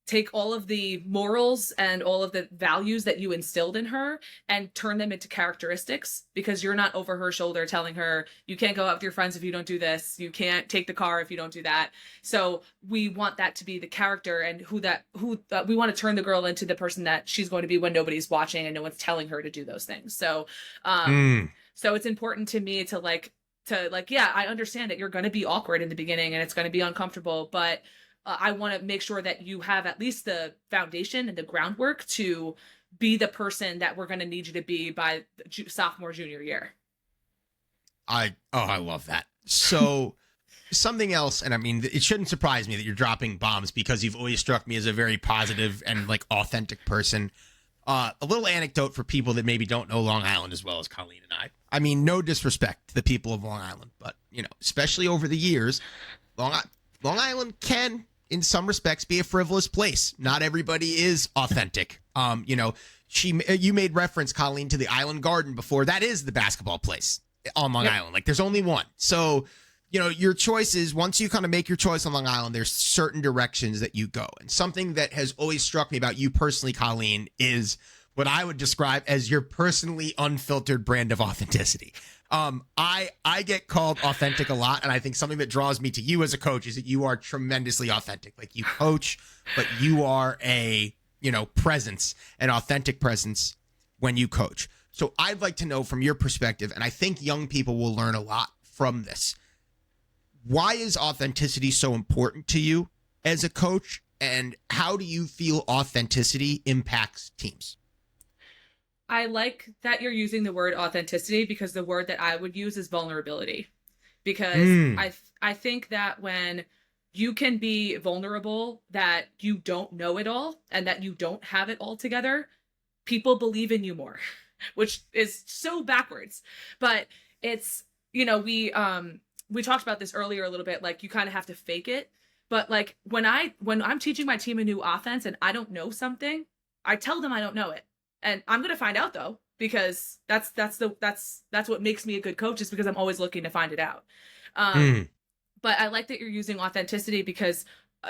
take all of the morals and all of the values that you instilled in her and turn them into characteristics, because you're not over her shoulder telling her you can't go out with your friends if you don't do this, you can't take the car if you don't do that. So we want that to be the character, and we want to turn the girl into the person that she's going to be when nobody's watching and no one's telling her to do those things. So so it's important to me to I understand that you're going to be awkward in the beginning and it's going to be uncomfortable, but I want to make sure that you have at least the foundation and the groundwork to be the person that we're going to need you to be by sophomore, junior year. I love that. So something else, and I mean, it shouldn't surprise me that you're dropping bombs because you've always struck me as a very positive and like authentic person. A little anecdote for people that maybe don't know Long Island as well as Colleen and I. I mean, no disrespect to the people of Long Island, but especially over the years, Long Island can, in some respects, be a frivolous place. Not everybody is authentic. You made reference, Colleen, to the Island Garden before. That is the basketball place on Long Island. Like, there's only one. So, your choices, once you kind of make your choice on Long Island, there's certain directions that you go. And something that has always struck me about you personally, Colleen, is what I would describe as your personally unfiltered brand of authenticity. I get called authentic a lot, and I think something that draws me to you as a coach is that you are tremendously authentic. Like, you coach, but you are a, presence, an authentic presence when you coach. So I'd like to know from your perspective, and I think young people will learn a lot from this. Why is authenticity so important to you as a coach, and how do you feel authenticity impacts teams? I like that you're using the word authenticity, because the word that I would use is vulnerability. Because I think that when you can be vulnerable, that you don't know it all and that you don't have it all together, people believe in you more, which is so backwards. But it's, we talked about this earlier a little bit, like you kind of have to fake it. But like when I'm teaching my team a new offense and I don't know something, I tell them I don't know it. And I'm going to find out though, because that's what makes me a good coach, is because I'm always looking to find it out. But I like that you're using authenticity, because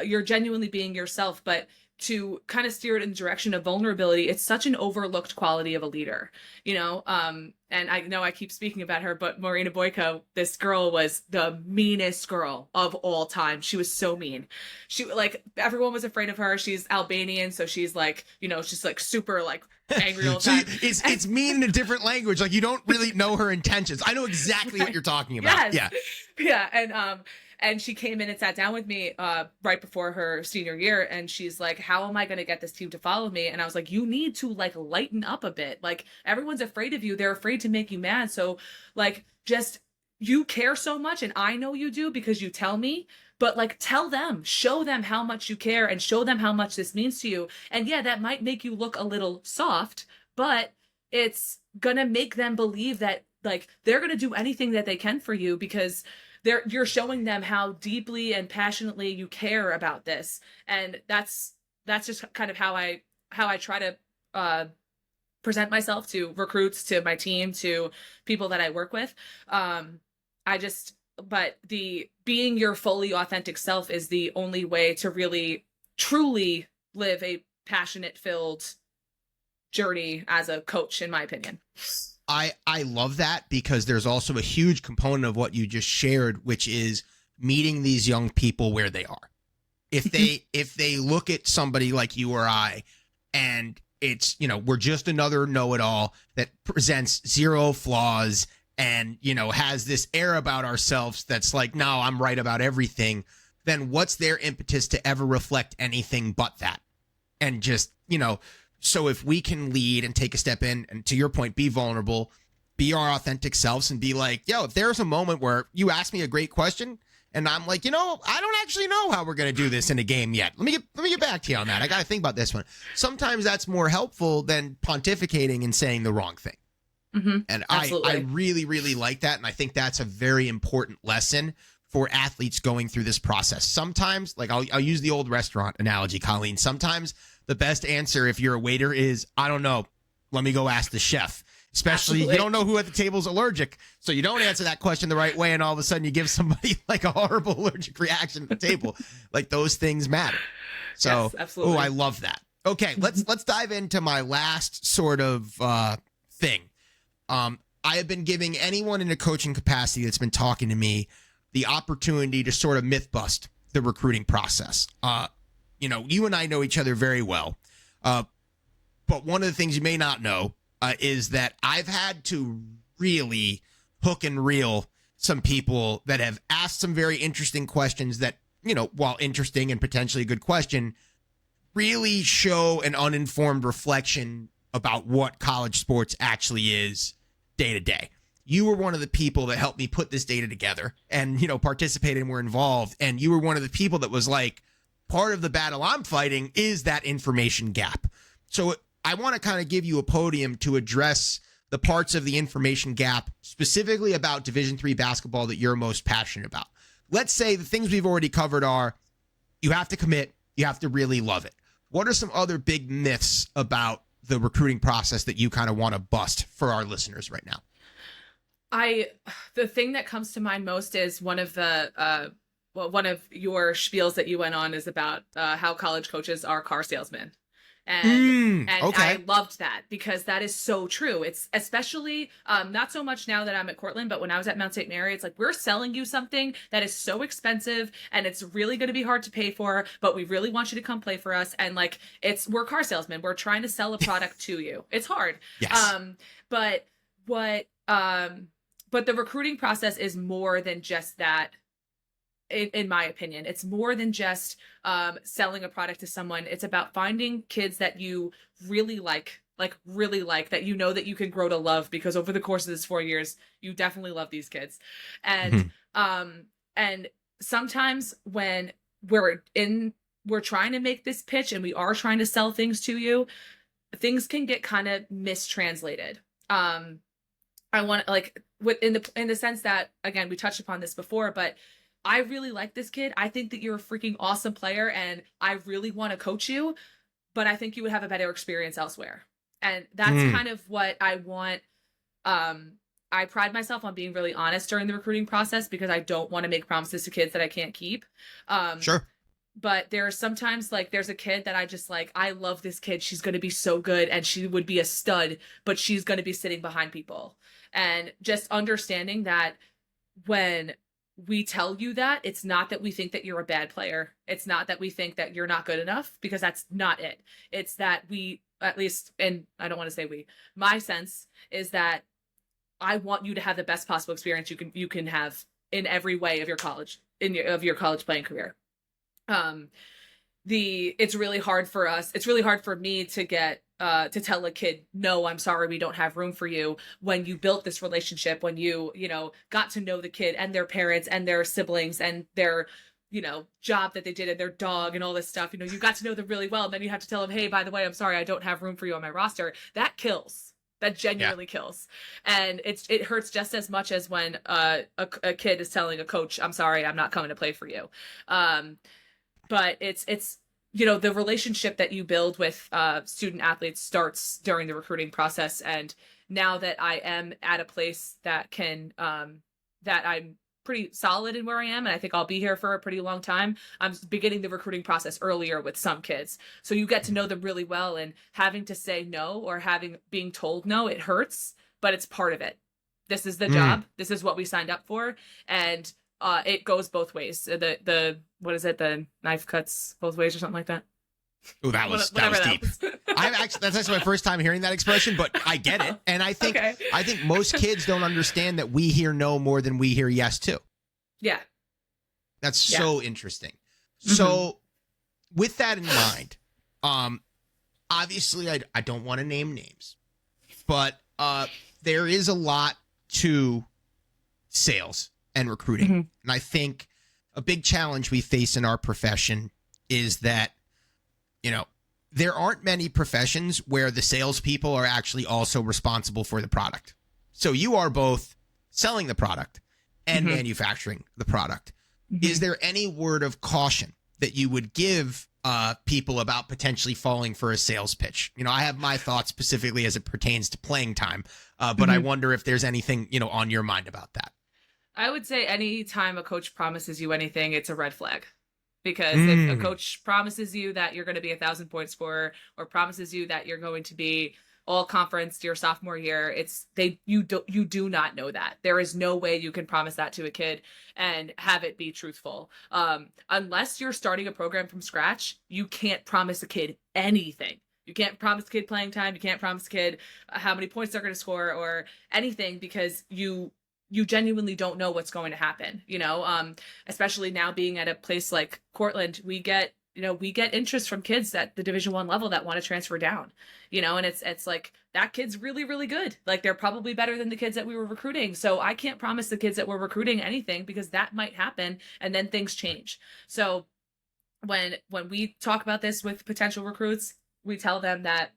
you're genuinely being yourself, but to kind of steer it in the direction of vulnerability, it's such an overlooked quality of a leader, and I know I keep speaking about her, but Marina Boyko, this girl was the meanest girl of all time. She was so mean. She, like, everyone was afraid of her. She's Albanian, so she's like, she's like super like angry all the time. It's mean in a different language. Like, you don't really know her intentions. I know exactly what you're talking about. Yes. Yeah. And she came in and sat down with me right before her senior year, and she's like, how am I going to get this team to follow me? And I was like, you need to like lighten up a bit. Like, everyone's afraid of you. They're afraid to make you mad. So like, just, you care so much, and I know you do because you tell me, but like, tell them, show them how much you care and show them how much this means to you. And yeah, that might make you look a little soft, but it's gonna make them believe that like they're gonna do anything that they can for you, because you're showing them how deeply and passionately you care about this. And that's just kind of how I try to present myself to recruits, to my team, to people that I work with. But the being your fully authentic self is the only way to really truly live a passionate filled journey as a coach, in my opinion. I love that, because there's also a huge component of what you just shared, which is meeting these young people where they are. If they look at somebody like you or I, and it's, we're just another know-it-all that presents zero flaws and, has this air about ourselves that's like, no, I'm right about everything, then what's their impetus to ever reflect anything but that? And just, so if we can lead and take a step in, and to your point, be vulnerable, be our authentic selves, and be like, yo, if there's a moment where you ask me a great question and I'm like, I don't actually know how we're going to do this in a game yet. Let me get back to you on that. I got to think about this one. Sometimes that's more helpful than pontificating and saying the wrong thing. Mm-hmm. And I really, really like that. And I think that's a very important lesson for athletes going through this process. Sometimes, like I'll use the old restaurant analogy, Colleen. Sometimes the best answer if you're a waiter is, I don't know, let me go ask the chef. Especially you don't know who at the table is allergic, so you don't answer that question the right way, and all of a sudden you give somebody like a horrible allergic reaction at the table. Like, those things matter. So, yes, absolutely. I love that. Okay, let's dive into my last sort of thing. I have been giving anyone in a coaching capacity that's been talking to me the opportunity to sort of myth bust the recruiting process. You and I know each other very well, but one of the things you may not know is that I've had to really hook and reel some people that have asked some very interesting questions that, while interesting and potentially a good question, really show an uninformed reflection about what college sports actually is day to day. You were one of the people that helped me put this data together and, participated and were involved. And you were one of the people that was like, part of the battle I'm fighting is that information gap. So I want to kind of give you a podium to address the parts of the information gap, specifically about Division III basketball, that you're most passionate about. Let's say the things we've already covered are, you have to commit, you have to really love it. What are some other big myths about the recruiting process that you kind of want to bust for our listeners right now? The thing that comes to mind most is one of your spiels that you went on is about how college coaches are car salesmen. And okay. I loved that, because that is so true. It's especially not so much now that I'm at Cortland, but when I was at Mount St. Mary, it's like, we're selling you something that is so expensive and it's really going to be hard to pay for, but we really want you to come play for us. And like, we're car salesmen. We're trying to sell a product to you. It's hard. Yes. But the recruiting process is more than just that. In my opinion, it's more than just selling a product to someone. It's about finding kids that you really like that that you can grow to love, because over the course of this 4 years, you definitely love these kids. And and sometimes when we're trying to make this pitch and we are trying to sell things to you, things can get kind of mistranslated. I want in the sense that, again, we touched upon this before, but I really like this kid. I think that you're a freaking awesome player and I really want to coach you, but I think you would have a better experience elsewhere. And that's kind of what I want. I pride myself on being really honest during the recruiting process, because I don't want to make promises to kids that I can't keep. Sure. But there are sometimes, like, there's a kid that I just like, I love this kid. She's going to be so good and she would be a stud, but she's going to be sitting behind people. And just understanding that when we tell you that, it's not that we think that you're a bad player. It's not that we think that you're not good enough, because that's not it. It's that we, at least, and I don't want to say we, my sense is that I want you to have the best possible experience you can have in every way of your college of your college playing career. It's really hard for us. It's really hard for me to get to tell a kid, no, I'm sorry, we don't have room for you, when you built this relationship, when you got to know the kid and their parents and their siblings and their job that they did and their dog and all this stuff. You got to know them really well, and then you have to tell them, hey, by the way, I'm sorry, I don't have room for you on my roster. That kills. That genuinely kills. And it hurts just as much as when a kid is telling a coach, I'm sorry, I'm not coming to play for you. But it's the relationship that you build with student athletes starts during the recruiting process. And now that I am at a place that that I'm pretty solid in where I am, and I think I'll be here for a pretty long time, I'm beginning the recruiting process earlier with some kids. So you get to know them really well, and having to say no or being told no, it hurts, but it's part of it. This is the job. This is what we signed up for. And it goes both ways. The what is it? The knife cuts both ways or something like that. Oh, that was deep. That's actually my first time hearing that expression, but I get it. And I think I think most kids don't understand that we hear no more than we hear yes too. Yeah. That's so interesting. Mm-hmm. So with that in mind, obviously I don't want to name names, but there is a lot to sales and recruiting. Mm-hmm. And I think a big challenge we face in our profession is that, there aren't many professions where the salespeople are actually also responsible for the product. So you are both selling the product and manufacturing the product. Mm-hmm. Is there any word of caution that you would give people about potentially falling for a sales pitch? I have my thoughts specifically as it pertains to playing time, but I wonder if there's anything, on your mind about that. I would say any time a coach promises you anything, it's a red flag. Because if a coach promises you that you're going to be 1,000-point scorer, or promises you that you're going to be all conference your sophomore year, you do not know that. There is no way you can promise that to a kid and have it be truthful. Unless you're starting a program from scratch, you can't promise a kid anything. You can't promise a kid playing time. You can't promise a kid how many points they're going to score or anything, because you genuinely don't know what's going to happen, especially now being at a place like Cortland, we get interest from kids at the Division I level that want to transfer down, and it's like, that kid's really, really good. Like, they're probably better than the kids that we were recruiting. So I can't promise the kids that we're recruiting anything, because that might happen and then things change. So when we talk about this with potential recruits, we tell them that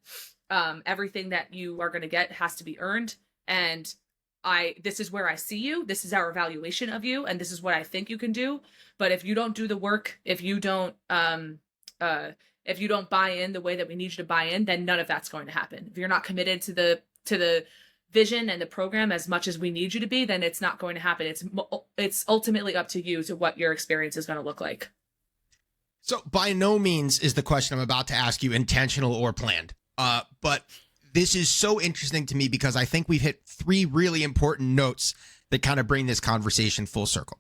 everything that you are going to get has to be earned. And this is where I see you. This is our evaluation of you, and this is what I think you can do. But if you don't do the work, if you don't buy in the way that we need you to buy in, then none of that's going to happen. If you're not committed to the vision and the program as much as we need you to be, then it's not going to happen. It's ultimately up to you to what your experience is going to look like. So by no means is the question I'm about to ask you intentional or planned. But this is so interesting to me because I think we've hit three really important notes that kind of bring this conversation full circle.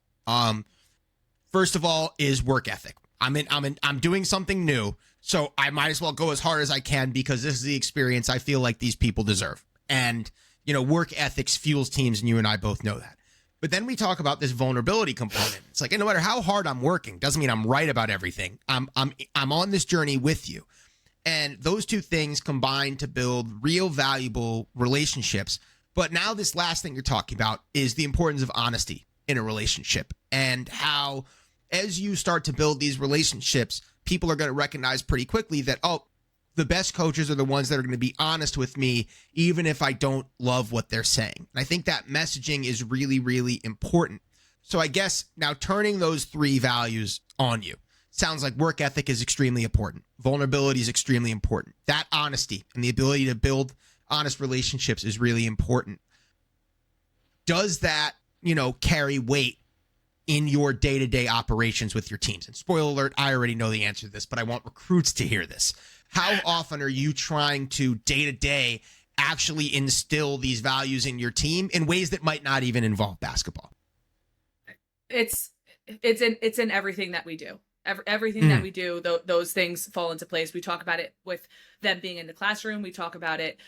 First of all is work ethic. I'm doing something new, so I might as well go as hard as I can because this is the experience I feel like these people deserve. And, work ethics fuels teams, and you and I both know that. But then we talk about this vulnerability component. It's like, no matter how hard I'm working, doesn't mean I'm right about everything. I'm on this journey with you. And those two things combine to build real valuable relationships. But now this last thing you're talking about is the importance of honesty in a relationship, and how as you start to build these relationships, people are going to recognize pretty quickly that, the best coaches are the ones that are going to be honest with me, even if I don't love what they're saying. And I think that messaging is really, really important. So I guess now turning those three values on you. Sounds like work ethic is extremely important. Vulnerability is extremely important. That honesty and the ability to build honest relationships is really important. Does that, carry weight in your day-to-day operations with your teams? And spoiler alert, I already know the answer to this, but I want recruits to hear this. How often are you trying to day-to-day actually instill these values in your team in ways that might not even involve basketball? It's in everything that we do. Everything that we do, those things fall into place. We talk about it with them being in the classroom. We talk about it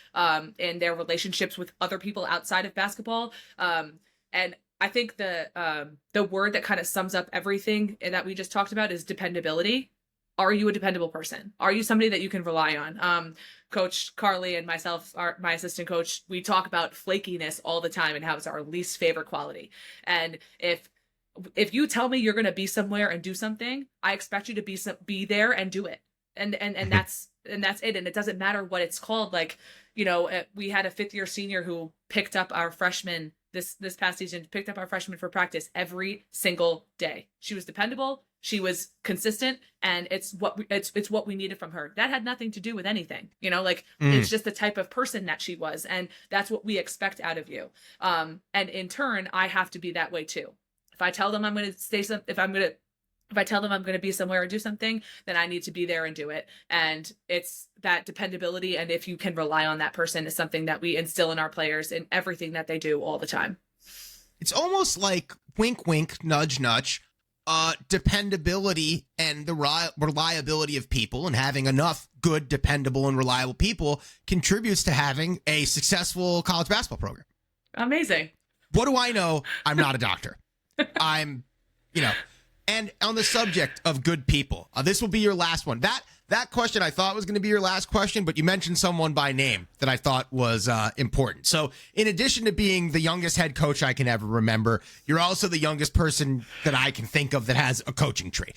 in their relationships with other people outside of basketball. And I think the word that kind of sums up everything that we just talked about is dependability. Are you a dependable person? Are you somebody that you can rely on? Coach Carly and myself, my assistant coach, we talk about flakiness all the time and how it's our least favorite quality. And if you tell me you're going to be somewhere and do something, I expect you to be there and do it. And that's it. And it doesn't matter what it's called. Like, we had a 5th-year senior who picked up our freshman this past season, picked up our freshman for practice every single day. She was dependable. She was consistent, and it's what we needed from her. That had nothing to do with anything, it's just the type of person that she was, and that's what we expect out of you. And in turn, I have to be that way too. If I tell them I'm going to if I tell them I'm going to be somewhere and do something, then I need to be there and do it. And it's that dependability, and if you can rely on that person, is something that we instill in our players in everything that they do all the time. It's almost like wink, wink, nudge, nudge. Dependability and the reliability of people, and having enough good, dependable, and reliable people contributes to having a successful college basketball program. Amazing. What do I know? I'm not a doctor. I'm, and on the subject of good people, this will be your last one. That question I thought was going to be your last question, but you mentioned someone by name that I thought was important. So in addition to being the youngest head coach I can ever remember, you're also the youngest person that I can think of that has a coaching tree.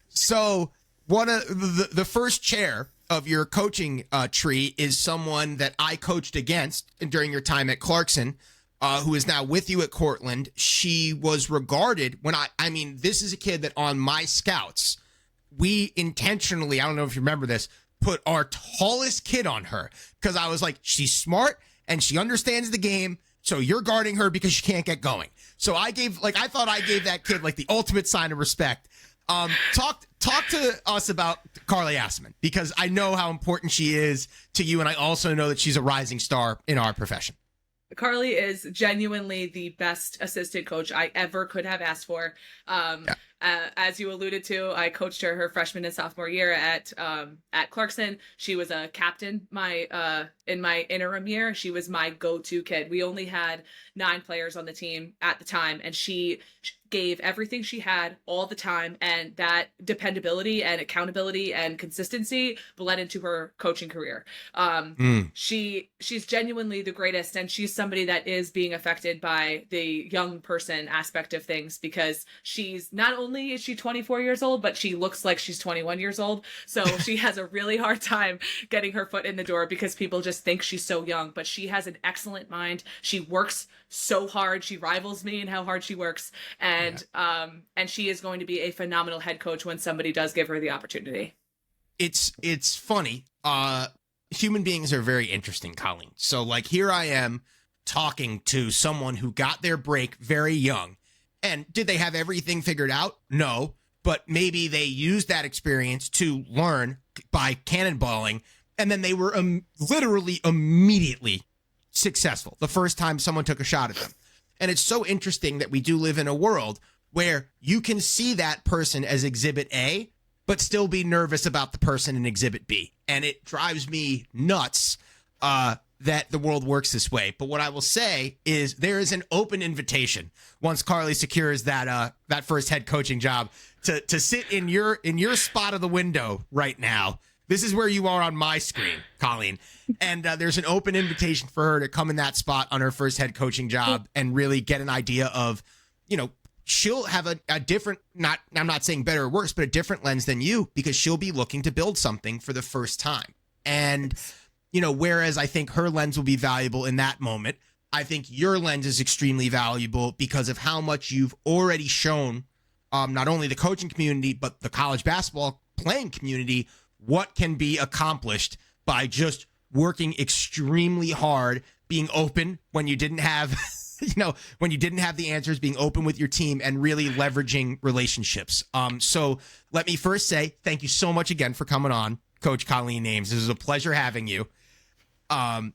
So one of the first chair of your coaching tree is someone that I coached against during your time at Clarkson, who is now with you at Cortland. She was regarded this is a kid that on my scouts, we intentionally, I don't know if you remember this, put our tallest kid on her because I was like, she's smart and she understands the game. So you're guarding her because she can't get going. So I thought I gave that kid the ultimate sign of respect. Talk to us about Carly Ames, because I know how important she is to you. And I also know that she's a rising star in our profession. Carly is genuinely the best assistant coach I ever could have asked for. As you alluded to, I coached her freshman and sophomore year at Clarkson. She was a captain in my interim year. She was my go-to kid. We only had 9 players on the team at the time, and she gave everything she had all the time, and that dependability and accountability and consistency bled into her coaching career. She's genuinely the greatest, and she's somebody that is being affected by the young person aspect of things, because she's not only is she 24 years old, but she looks like she's 21 years old. So she has a really hard time getting her foot in the door because people just think she's so young, but she has an excellent mind. She works so hard. She rivals me in how hard she works. And she is going to be a phenomenal head coach when somebody does give her the opportunity. It's funny. Human beings are very interesting, Colleen. So here I am talking to someone who got their break very young. And did they have everything figured out? No, but maybe they used that experience to learn by cannonballing, and then they were literally immediately successful the first time someone took a shot at them. And it's so interesting that we do live in a world where you can see that person as Exhibit A, but still be nervous about the person in Exhibit B. And it drives me nuts that the world works this way. But what I will say is there is an open invitation once Carly secures that first head coaching job to sit in your spot of the window right now. This is where you are on my screen, Colleen. And there's an open invitation for her to come in that spot on her first head coaching job and really get an idea of, she'll have a different, I'm not saying better or worse, but a different lens than you, because she'll be looking to build something for the first time. And whereas I think her lens will be valuable in that moment, I think your lens is extremely valuable because of how much you've already shown, not only the coaching community, but the college basketball playing community, what can be accomplished by just working extremely hard, being open when you didn't have, when you didn't have the answers, being open with your team and really leveraging relationships. So let me first say thank you so much again for coming on, Coach Colleen Ames. This is a pleasure having you. And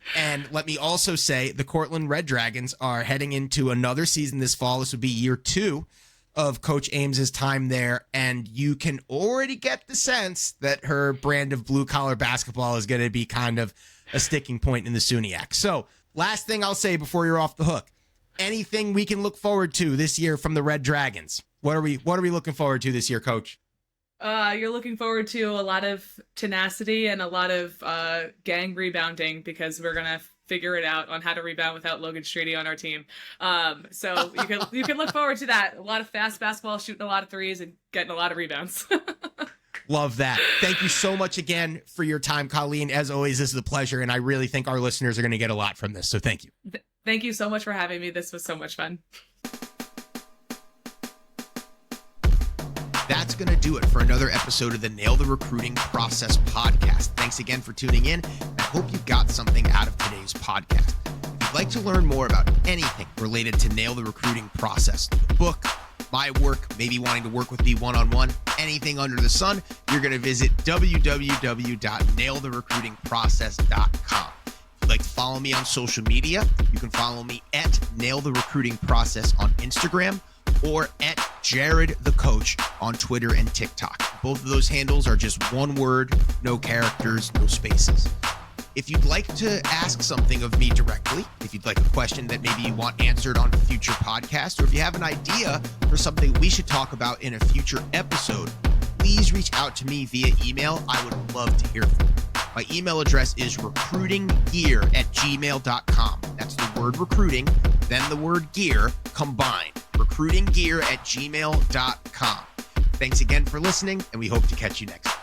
let me also say the Cortland Red Dragons are heading into another season this fall. This would be year 2 of Coach Ames's time there, and you can already get the sense that her brand of blue-collar basketball is going to be kind of a sticking point in the SUNYAC. So last thing I'll say before you're off the hook, anything we can look forward to this year from the Red Dragons? What are we looking forward to this year, Coach? You're looking forward to a lot of tenacity and a lot of gang rebounding, because we're gonna figure it out on how to rebound without Logan Streety on our team. So you can look forward to that. A lot of fast basketball, shooting a lot of threes, and getting a lot of rebounds. Love that. Thank you so much again for your time, Colleen. As always, this is a pleasure, and I really think our listeners are going to get a lot from this. So thank you. Thank you so much for having me. This was so much fun. That's going to do it for another episode of the Nail the Recruiting Process podcast. Thanks again for tuning in. I hope you got something out of today's podcast. If you'd like to learn more about anything related to Nail the Recruiting Process, the book, my work, maybe wanting to work with me one-on-one, anything under the sun, you're going to visit www.nailtherecruitingprocess.com. If you'd like to follow me on social media, you can follow me at Nail the Recruiting Process on Instagram or at Jared the Coach on Twitter and TikTok. Both of those handles are just one word, no characters, no spaces. If you'd like to ask something of me directly, if you'd like a question that maybe you want answered on a future podcast, or if you have an idea for something we should talk about in a future episode, please reach out to me via email. I would love to hear from you. My email address is recruitinggear@gmail.com. That's the word recruiting, then the word gear combined. recruitinggear@gmail.com. Thanks again for listening, and we hope to catch you next time.